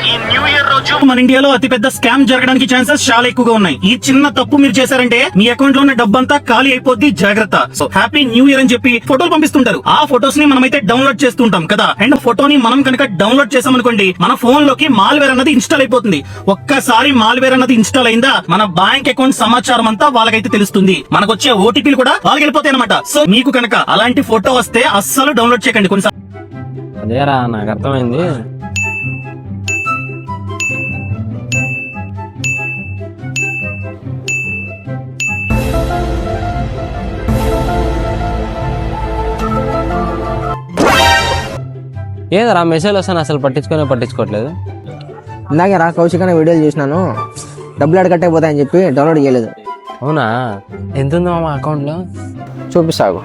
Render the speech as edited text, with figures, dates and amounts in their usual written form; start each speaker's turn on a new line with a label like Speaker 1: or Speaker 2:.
Speaker 1: ఈ new year రోజు మన ఇండియాలో అతిపెద్ద స్కామ్ జరగడానికి ఛాన్సెస్ చాలా ఎక్కువగా ఉన్నాయి. ఈ చిన్న తప్పు మీరు చేశారంటే మీ అకౌంట్ లో ఉన్న డబ్బంతా ఖాళీ అయిపోద్ది, జాగ్రత్త. సో హ్యాపీ న్యూ ఇయర్ అని చెప్పి ఫోటోలు పంపిస్తుంటారు. ఆ ఫొటోస్ ని మనమైతే డౌన్లోడ్ చేస్తుంటాం కదా, అండ్ ఫోటోని మనం కనుక డౌన్లోడ్ చేసామనుకోండి మన ఫోన్ లోకి మాల్వేర్ అన్నది ఇన్స్టాల్ అయిపోతుంది. ఒక్కసారి మాల్వేర్ అన్నది ఇన్స్టాల్ అయిందా మన బ్యాంక్ అకౌంట్ సమాచారం అంతా వాళ్ళకైతే తెలుస్తుంది. మనకు వచ్చే ఓటీపీలు కూడా వాళ్ళకి వెళ్ళిపోతాయి అనమాట. సో మీకు కనుక అలాంటి ఫోటో వస్తే అస్సలు డౌన్లోడ్ చేయకండి. కొన్నిసార్లు
Speaker 2: అదేరా నాకు అర్థమైంది. ఏదరా మెసేజ్ వస్తాను అసలు పట్టించుకోవట్లేదు.
Speaker 3: ఇందాకే రా కౌశిక్ అనే వీడియోలు చూసినాను, డబ్బులు అడగట్టకపోతాయని చెప్పి డౌన్లోడ్ చేయలేదు.
Speaker 2: అవునా? ఎంత ఉందో మా అకౌంట్లో
Speaker 3: చూపిస్తాగు.